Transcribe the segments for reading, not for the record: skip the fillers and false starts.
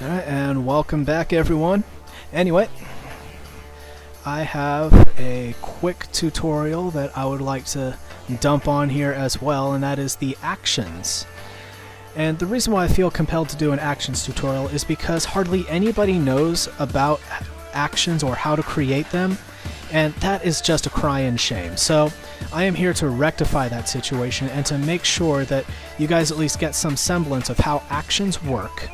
Alright, and welcome back everyone. Anyway, I have a quick tutorial that I would like to dump on here as well, and that is the actions. And the reason why I feel compelled to do an actions tutorial is because hardly anybody knows about actions or how to create them, and that is just a crying shame. So I am here to rectify that situation and to make sure that you guys at least get some semblance of how actions work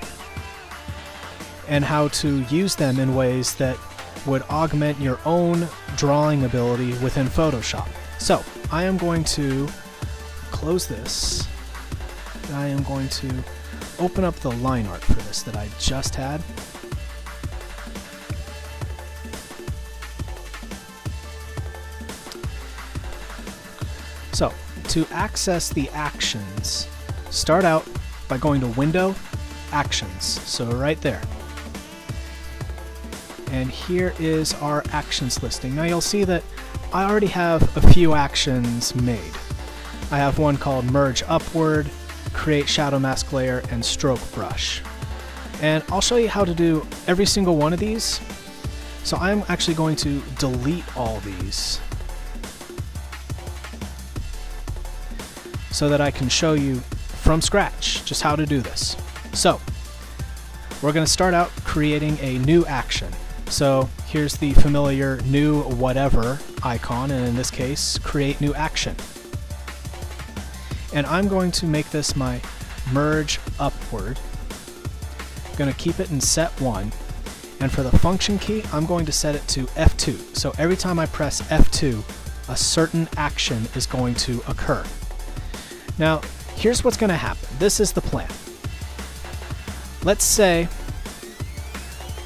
and how to use them in ways that would augment your own drawing ability within Photoshop. So I am going to close this. I am going to open up the line art for this that I just had. So to access the actions, start out by going to Window, Actions. So right there. And here is our actions listing. Now you'll see that I already have a few actions made. I have one called Merge Upward, Create Shadow Mask Layer, and Stroke Brush. And I'll show you how to do every single one of these. So I'm actually going to delete all these so that I can show you from scratch just how to do this. So we're going to start out creating a new action. So here's the familiar new whatever icon, and in this case, create new action. And I'm going to make this my merge upward. I'm going to keep it in set 1. And for the function key, I'm going to set it to F2. So every time I press F2, a certain action is going to occur. Now, here's what's going to happen. This is the plan. Let's say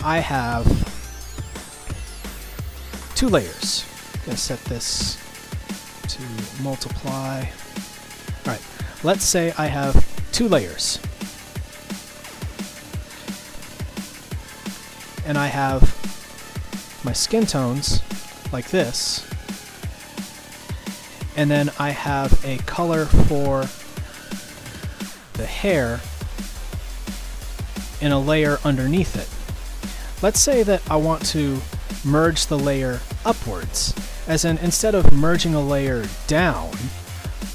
I have 2 layers. I'm going to set this to multiply. Alright, let's say I have 2 layers. And I have my skin tones like this. And then I have a color for the hair in a layer underneath it. Let's say that I want to merge the layer upwards, as in instead of merging a layer down,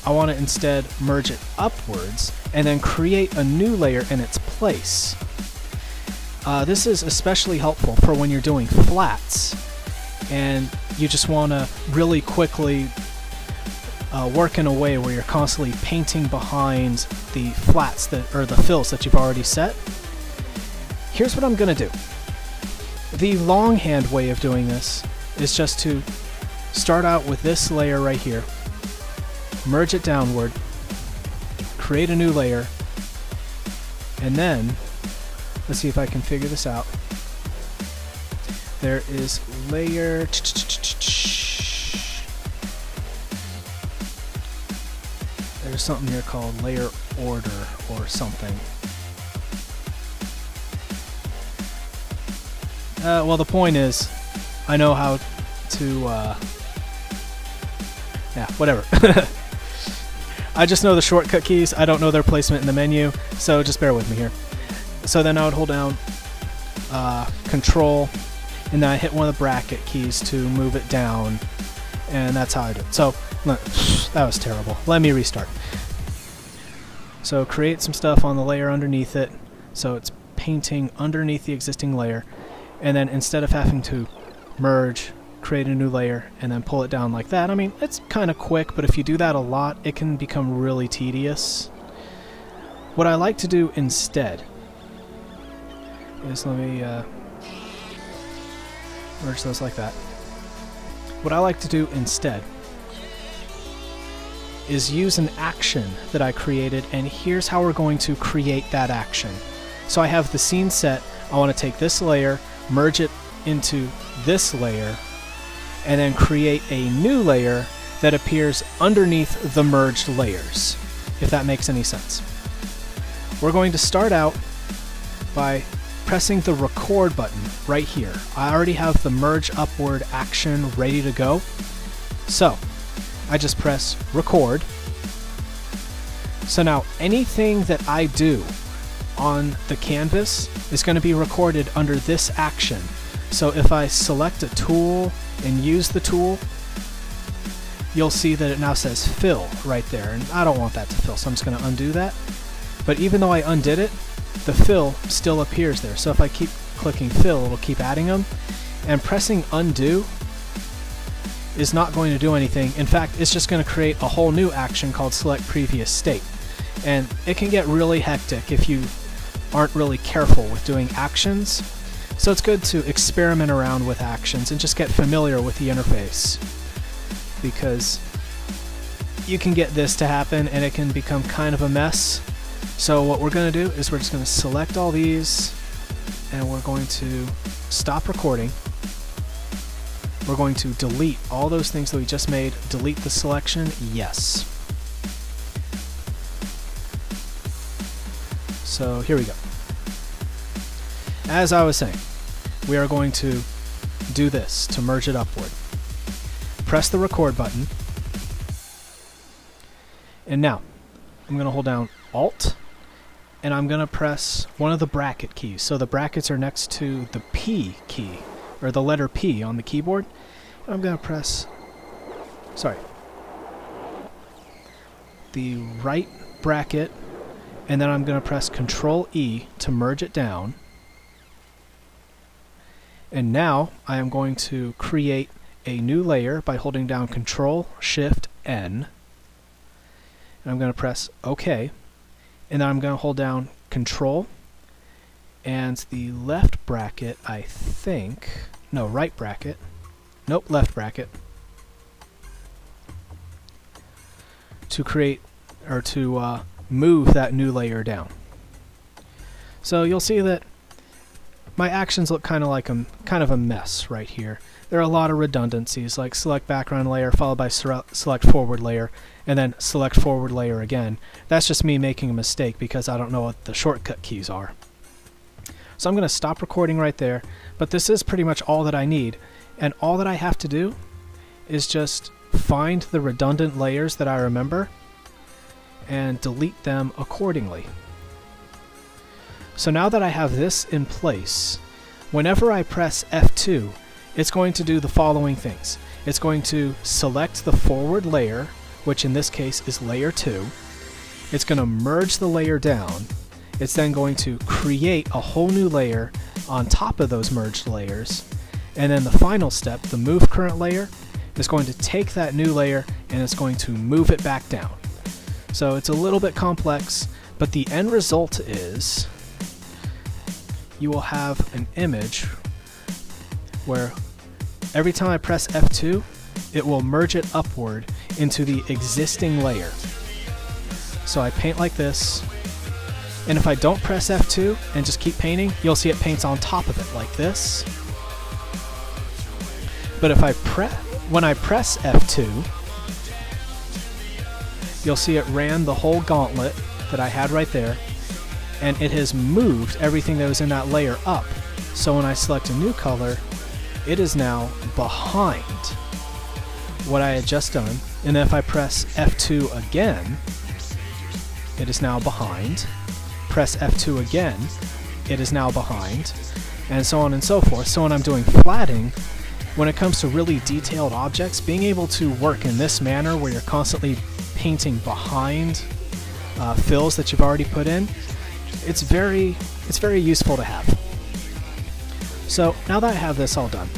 I want to instead merge it upwards and then create a new layer in its place. This is especially helpful for when you're doing flats and you just want to really quickly work in a way where you're constantly painting behind the flats that, or the fills that you've already set. Here's what I'm going to do. The longhand way of doing this is just to start out with this layer right here, merge it downward, create a new layer, and then, let's see if I can figure this out. There is layer, there's something here called layer order or something. Well, the point is, I know how to, yeah, whatever. I just know the shortcut keys, I don't know their placement in the menu, so just bear with me here. So then I would hold down Control, and then I hit one of the bracket keys to move it down, and that's how I do it. So, that was terrible. Let me restart. So create some stuff on the layer underneath it, so it's painting underneath the existing layer. And then instead of having to merge, create a new layer, and then pull it down like that, I mean, it's kind of quick, but if you do that a lot, it can become really tedious. What I like to do instead is, let me merge those like that. What I like to do instead is use an action that I created, and here's how we're going to create that action. So I have the scene set. I want to take this layer, merge it into this layer, and then create a new layer that appears underneath the merged layers, if that makes any sense. We're going to start out by pressing the record button right here. I already have the merge upward action ready to go, so I just press record. So now anything that I do on the canvas is going to be recorded under this action. So if I select a tool and use the tool, you'll see that it now says fill right there, and I don't want that to fill, so I'm just going to undo that. But even though I undid it, the fill still appears there. So if I keep clicking fill, it'll keep adding them, and pressing undo is not going to do anything. In fact, it's just going to create a whole new action called select previous state. And it can get really hectic if you aren't really careful with doing actions. So it's good to experiment around with actions and just get familiar with the interface, because you can get this to happen and it can become kind of a mess. So what we're going to do is we're just going to select all these and we're going to stop recording. We're going to delete all those things that we just made. Delete the selection, yes. So here we go. As I was saying, we are going to do this to merge it upward. Press the record button. And now, I'm going to hold down Alt, and I'm going to press one of the bracket keys. So the brackets are next to the P key, or the letter P on the keyboard. And I'm going to press, the right bracket, and then I'm going to press Control E to merge it down. And now I am going to create a new layer by holding down Control Shift N. And I'm going to press OK. And then I'm going to hold down Control and the left bracket, I think. No, right bracket. Nope, left bracket. To create, or to move that new layer down. So you'll see that my actions look kind of a mess right here. There are a lot of redundancies, like select background layer followed by select forward layer, and then select forward layer again. That's just me making a mistake because I don't know what the shortcut keys are. So I'm going to stop recording right there, but this is pretty much all that I need, and all that I have to do is just find the redundant layers that I remember and delete them accordingly. So now that I have this in place, whenever I press F2, it's going to do the following things. It's going to select the forward layer, which in this case is layer 2. It's going to merge the layer down. It's then going to create a whole new layer on top of those merged layers. And then the final step, the move current layer, is going to take that new layer and it's going to move it back down. So it's a little bit complex, but the end result is you will have an image where every time I press F2, it will merge it upward into the existing layer. So I paint like this, and if I don't press F2 and just keep painting, you'll see it paints on top of it like this. But if when I press F2, you'll see it ran the whole gauntlet that I had right there, and it has moved everything that was in that layer up. So when I select a new color, it is now behind what I had just done. And then if I press F2 again, it is now behind. Press F2 again, it is now behind, and so on and so forth. So when I'm doing flatting, when it comes to really detailed objects, being able to work in this manner where you're constantly painting behind fills that you've already put in, it's very useful to have. So now that I have this all done,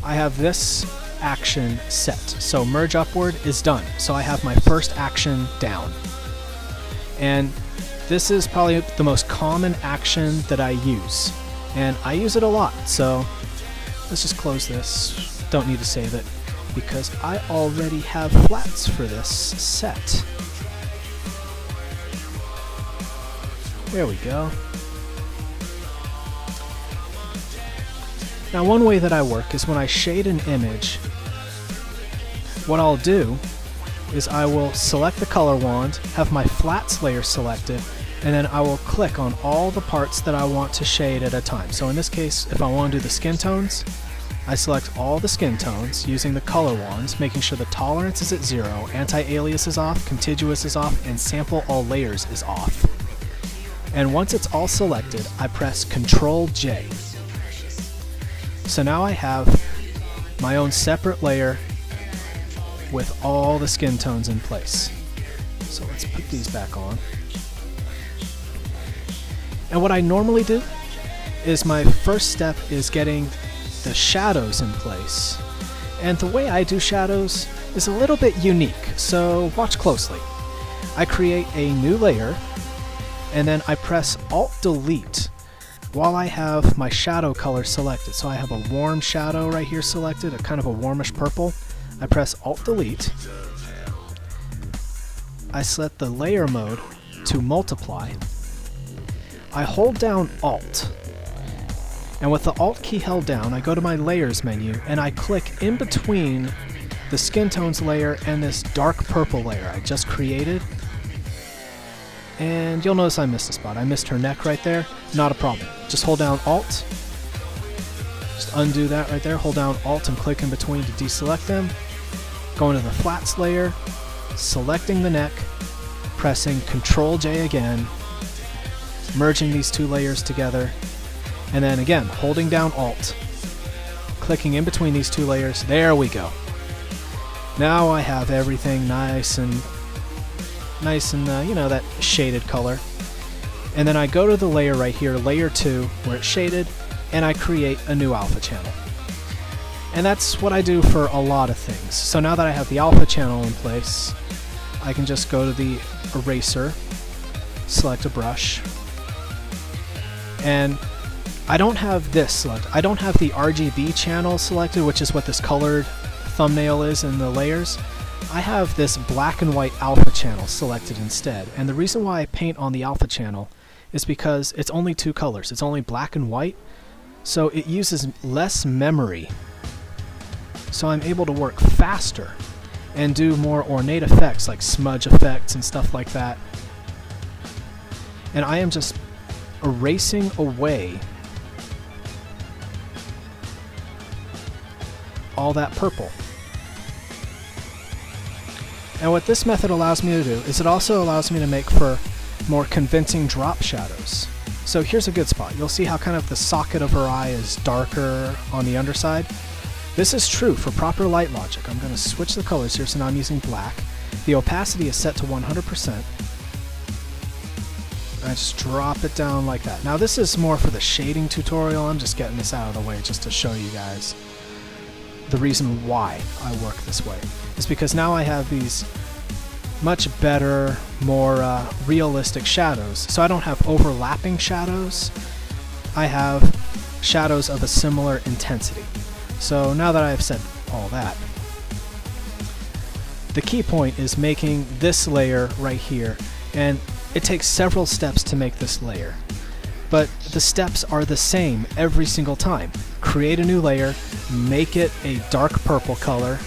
I have this action set. So merge upward is done. So I have my first action down. And this is probably the most common action that I use. And I use it a lot. So let's just close this. Don't need to save it because I already have flats for this set. There we go. Now one way that I work is when I shade an image, what I'll do is I will select the color wand, have my flats layer selected, and then I will click on all the parts that I want to shade at a time. So in this case, if I want to do the skin tones, I select all the skin tones using the color wands, making sure the tolerance is at 0, anti-alias is off, contiguous is off, and sample all layers is off. And once it's all selected, I press Ctrl J. So now I have my own separate layer with all the skin tones in place. So let's put these back on. And what I normally do is my first step is getting the shadows in place. And the way I do shadows is a little bit unique, so watch closely. I create a new layer, and then I press Alt-Delete while I have my shadow color selected. So I have a warm shadow right here selected, a kind of a warmish purple. I press Alt-Delete. I set the layer mode to multiply. I hold down Alt, and with the Alt key held down, I go to my Layers menu and I click in between the skin tones layer and this dark purple layer I just created. And you'll notice I missed a spot. I missed her neck right there. Not a problem. Just hold down Alt. Just undo that right there. Hold down Alt and click in between to deselect them. Go into the flats layer, selecting the neck, pressing Ctrl J again, merging these two layers together, and then again holding down Alt, clicking in between these two layers. There we go. Now I have everything nice and you know, that shaded color. And then I go to the layer right here, layer 2, where it's shaded, and I create a new alpha channel. And that's what I do for a lot of things. So now that I have the alpha channel in place, I can just go to the eraser, select a brush, and I don't have this selected. I don't have the RGB channel selected, which is what this colored thumbnail is in the layers. I have this black and white alpha channel selected instead. And the reason why I paint on the alpha channel is because it's only two colors. It's only black and white, so it uses less memory. So I'm able to work faster and do more ornate effects like smudge effects and stuff like that. And I am just erasing away all that purple. And what this method allows me to do is it also allows me to make for more convincing drop shadows. So here's a good spot. You'll see how kind of the socket of her eye is darker on the underside. This is true for proper light logic. I'm going to switch the colors here, so now I'm using black. The opacity is set to 100%. I just drop it down like that. Now this is more for the shading tutorial. I'm just getting this out of the way just to show you guys the reason why I work this way. It's because now I have these much better, more realistic shadows. So I don't have overlapping shadows. I have shadows of a similar intensity. So now that I've said all that, the key point is making this layer right here. And it takes several steps to make this layer, but the steps are the same every single time. Create a new layer, make it a dark purple color,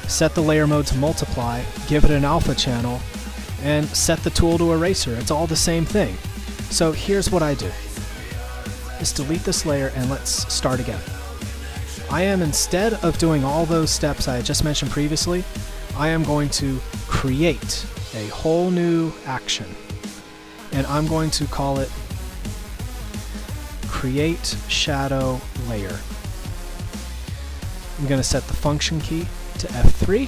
set the layer mode to multiply, give it an alpha channel, and set the tool to eraser. It's all the same thing. So here's what I do. Just delete this layer and let's start again. I am, instead of doing all those steps I just mentioned previously, I am going to create a whole new action, and I'm going to call it Create Shadow Layer. I'm going to set the function key to F3,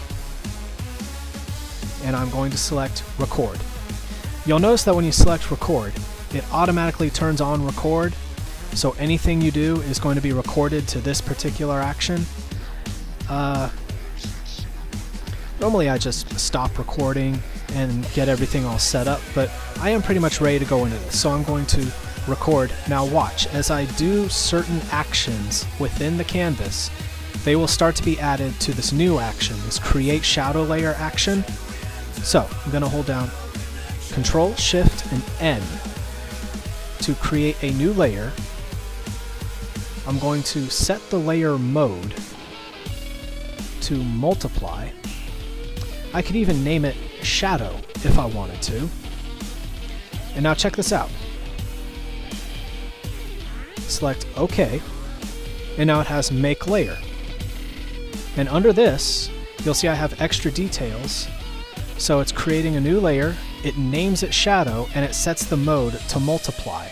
and I'm going to select Record. You'll notice that when you select Record, it automatically turns on Record, so anything you do is going to be recorded to this particular action. Normally I just stop recording and get everything all set up, but I am pretty much ready to go into this, so I'm going to record. Now watch, as I do certain actions within the canvas, they will start to be added to this new action, this Create Shadow Layer action. So I'm going to hold down Control, Shift, and N to create a new layer. I'm going to set the layer mode to multiply. I could even name it Shadow if I wanted to. And now check this out. Select OK, and now it has Make Layer. And under this, you'll see I have extra details. So it's creating a new layer, it names it shadow, and it sets the mode to multiply.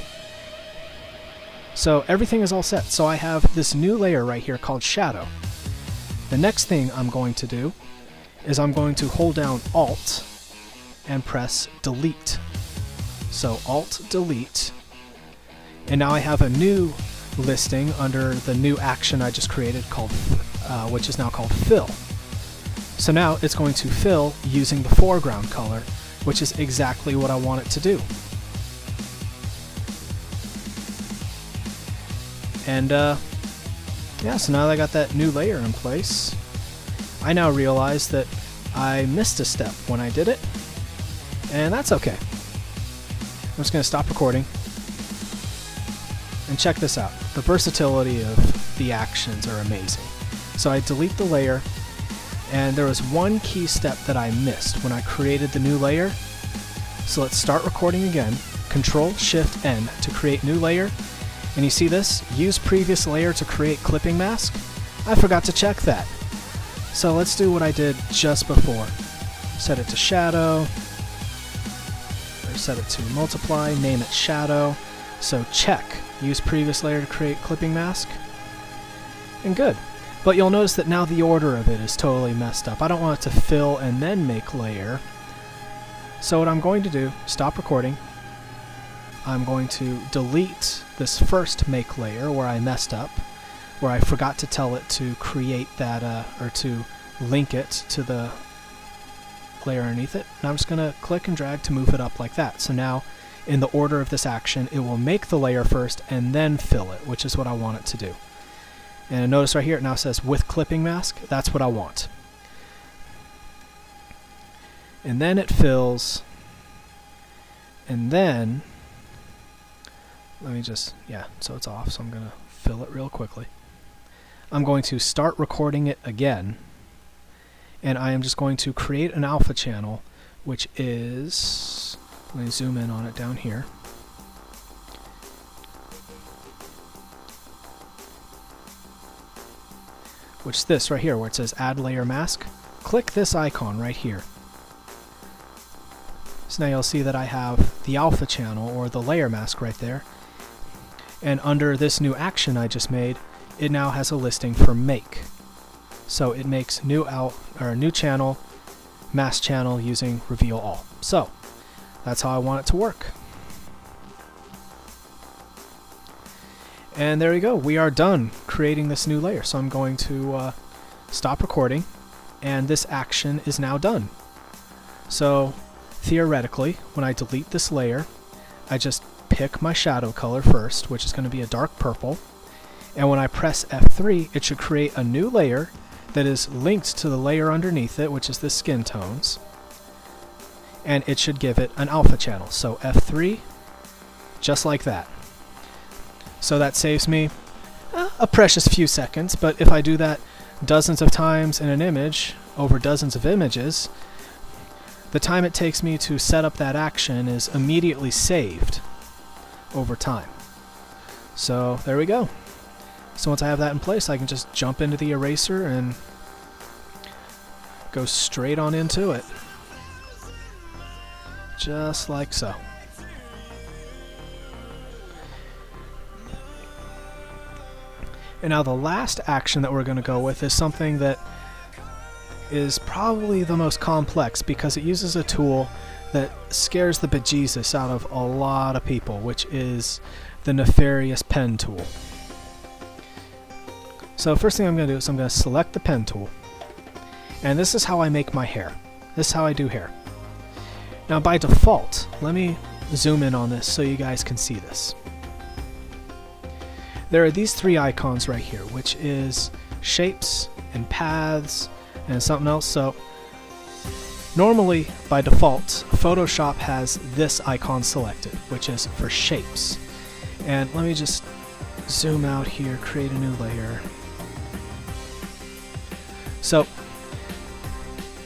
So everything is all set. So I have this new layer right here called shadow. The next thing I'm going to do is I'm going to hold down Alt and press delete. So Alt delete, and now I have a new listing under the new action I just created called, which is now called fill. So now it's going to fill using the foreground color, which is exactly what I want it to do. And yeah, so now that I got that new layer in place, I now realize that I missed a step when I did it, and that's okay. I'm just going to stop recording and check this out. The versatility of the actions are amazing. So I delete the layer, and there was one key step that I missed when I created the new layer. So let's start recording again. Control-Shift-N to create new layer. And you see this? Use previous layer to create clipping mask. I forgot to check that. So let's do what I did just before. Set it to shadow, or set it to multiply, name it shadow. So check, use previous layer to create clipping mask. And good. But you'll notice that now the order of it is totally messed up. I don't want it to fill and then make layer. So what I'm going to do, stop recording. I'm going to delete this first make layer where I messed up, where I forgot to tell it to create that, or to link it to the layer underneath it. And I'm just going to click and drag to move it up like that. So now, in the order of this action, it will make the layer first and then fill it, which is what I want it to do. And notice right here it now says with clipping mask. That's what I want. And then it fills, and then let me just, yeah, so it's off, so I'm going to fill it real quickly. I'm going to start recording it again, and I am just going to create an alpha channel, which is, let me zoom in on it down here. Which is this right here, where it says add layer mask. Click this icon right here. So now you'll see that I have the alpha channel, or the layer mask right there. And under this new action I just made, it now has a listing for make. So it makes new channel, mask channel using reveal all. So that's how I want it to work. And there you go. We are done creating this new layer. So I'm going to stop recording, and this action is now done. So theoretically, when I delete this layer, I just pick my shadow color first, which is going to be a dark purple, and when I press F3, it should create a new layer that is linked to the layer underneath it, which is the skin tones, and it should give it an alpha channel. So F3, just like that. So that saves me a precious few seconds, but if I do that dozens of times in an image, over dozens of images, the time it takes me to set up that action is immediately saved over time. So there we go. So once I have that in place, I can just jump into the eraser and go straight on into it. Just like so. And now the last action that we're going to go with is something that is probably the most complex, because it uses a tool that scares the bejesus out of a lot of people, which is the nefarious pen tool. So first thing I'm going to do is I'm going to select the pen tool, and this is how I make my hair. This is how I do hair. Now by default, let me zoom in on this so you guys can see this. There are these three icons right here, which is shapes and paths and something else. So normally, by default, Photoshop has this icon selected, which is for shapes. And let me just zoom out here, create a new layer. So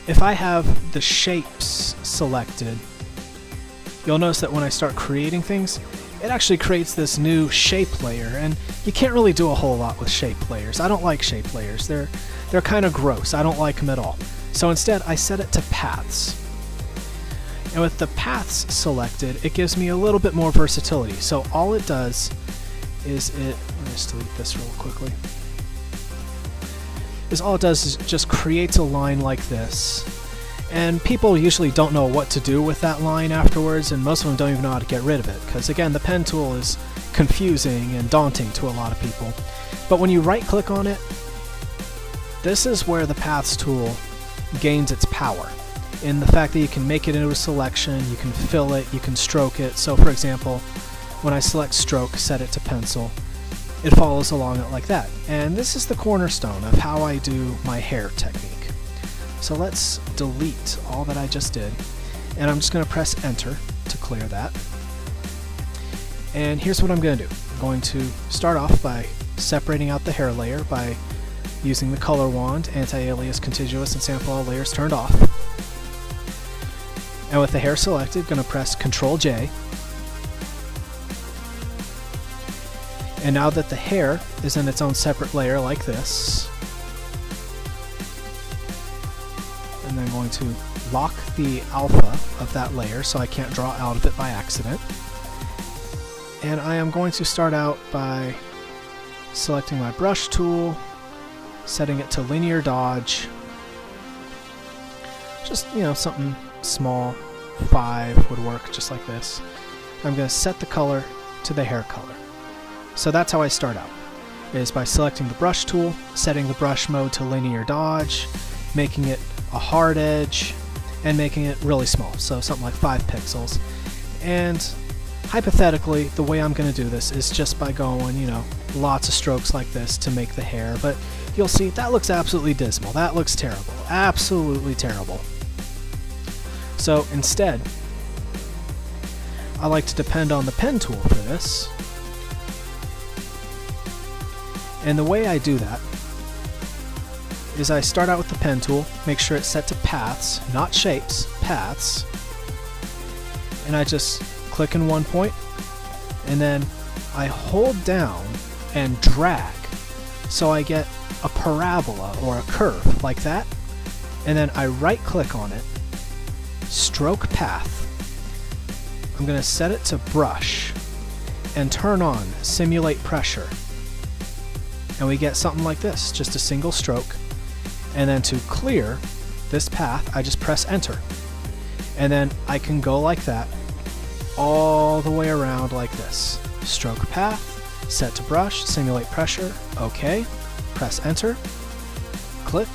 if I have the shapes selected, you'll notice that when I start creating things, it actually creates this new shape layer, and you can't really do a whole lot with shape layers. I don't like shape layers. They're kind of gross. I don't like them at all. So instead, I set it to paths. And with the paths selected, it gives me a little bit more versatility. So all it does is let me just delete this real quickly. All it does is just creates a line like this. And people usually don't know what to do with that line afterwards, and most of them don't even know how to get rid of it, because again, the pen tool is confusing and daunting to a lot of people. But when you right-click on it, this is where the Paths tool gains its power, in the fact that you can make it into a selection, you can fill it, you can stroke it. So for example, when I select stroke, set it to pencil, it follows along it like that. And this is the cornerstone of how I do my hair technique. So let's delete all that I just did, and I'm just going to press enter to clear that. And here's what I'm going to do. I'm going to start off by separating out the hair layer by using the color wand, anti-alias, contiguous, and sample all layers turned off. And with the hair selected, I'm going to press Ctrl J. And now that the hair is in its own separate layer like this, and I'm going to lock the alpha of that layer so I can't draw out of it by accident. And I am going to start out by selecting my brush tool, setting it to linear dodge, just, you know, something small, 5 would work just like this. I'm going to set the color to the hair color. So that's how I start out, is by selecting the brush tool, setting the brush mode to linear dodge, making it a hard edge, and making it really small, so something like 5 pixels. And hypothetically, the way I'm going to do this is just by going, you know, lots of strokes like this to make the hair, but you'll see that looks absolutely dismal. That looks terrible. Absolutely terrible. So instead, I like to depend on the pen tool for this. And the way I do that is I start out with the pen tool, make sure it's set to paths, not shapes, paths, and I just click in one point, and then I hold down and drag so I get a parabola or a curve like that, and then I right click on it, stroke path. I'm going to set it to brush and turn on simulate pressure, and we get something like this, just a single stroke. And then to clear this path, I just press enter. And then I can go like that all the way around like this. Stroke path, set to brush, simulate pressure, OK, press enter, click,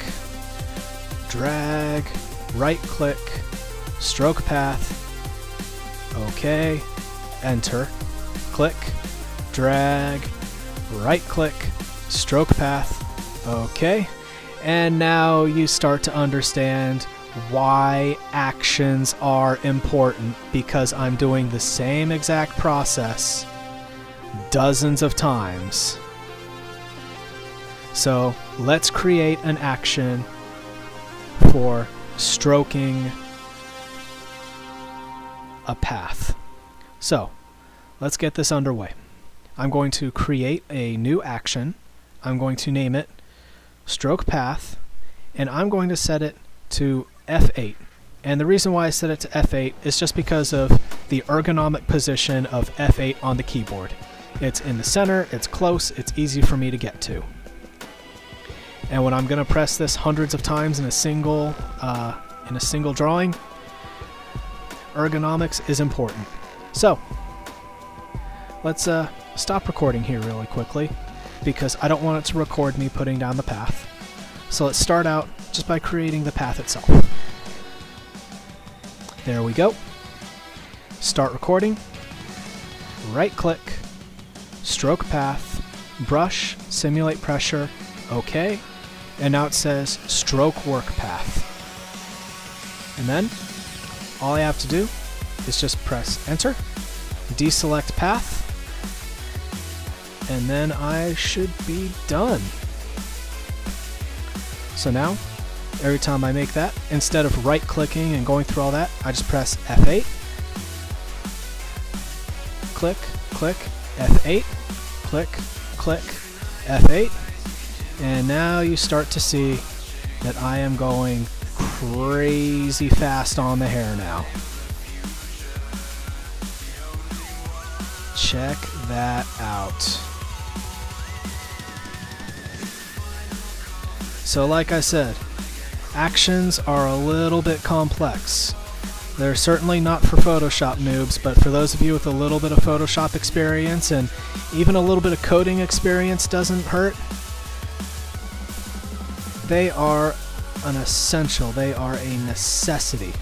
drag, right click, stroke path, OK, enter, click, drag, right click, stroke path, OK. And now you start to understand why actions are important, because I'm doing the same exact process dozens of times. So let's create an action for stroking a path. So let's get this underway. I'm going to create a new action. I'm going to name it stroke path, and I'm going to set it to F8. And the reason why I set it to F8 is just because of the ergonomic position of F8 on the keyboard. It's in the center, it's close, it's easy for me to get to. And when I'm going to press this hundreds of times in a single drawing, ergonomics is important. So let's stop recording here really quickly, because I don't want it to record me putting down the path. So let's start out just by creating the path itself. There we go. Start recording. Right click, stroke path, brush, simulate pressure, OK. And now it says stroke work path. And then all I have to do is just press enter, deselect path, and then I should be done. So now, every time I make that, instead of right-clicking and going through all that, I just press F8, click, click, F8, click, click, F8, and now you start to see that I am going crazy fast on the hair now. check that out. So like I said, actions are a little bit complex. They're certainly not for Photoshop noobs, but for those of you with a little bit of Photoshop experience and even a little bit of coding experience doesn't hurt. They are an essential. They are a necessity.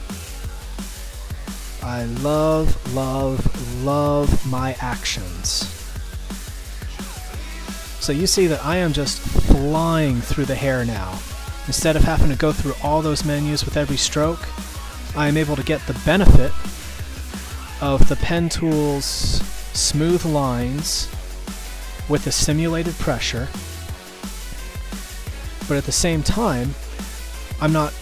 I love, love, love my actions. So you see that I am just flying through the hair now. Instead of having to go through all those menus with every stroke, I am able to get the benefit of the pen tool's smooth lines with the simulated pressure, but at the same time, I'm not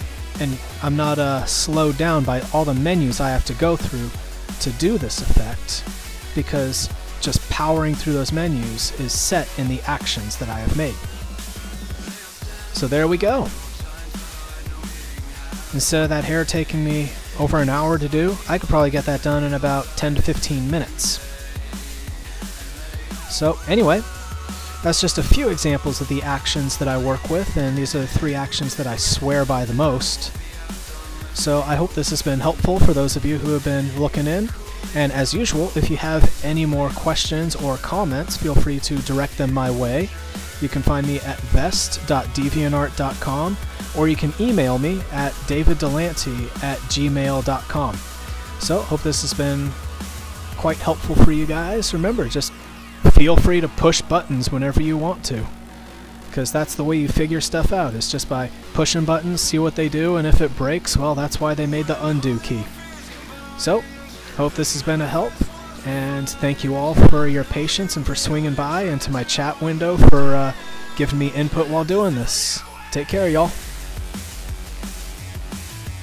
slowed down by all the menus I have to go through to do this effect, because just powering through those menus is set in the actions that I have made. So there we go. Instead of that hair taking me over an hour to do, I could probably get that done in about 10 to 15 minutes. So anyway, that's just a few examples of the actions that I work with, and these are the 3 actions that I swear by the most. So I hope this has been helpful for those of you who have been looking in. And as usual, if you have any more questions or comments, feel free to direct them my way. You can find me at vest.deviantart.com, or you can email me at daviddelante@gmail.com. So, hope this has been quite helpful for you guys. Remember, just feel free to push buttons whenever you want to, because that's the way you figure stuff out. It's just by pushing buttons, see what they do, and if it breaks, well, that's why they made the undo key. So, hope this has been a help. And thank you all for your patience and for swinging by into my chat window for giving me input while doing this. Take care, y'all.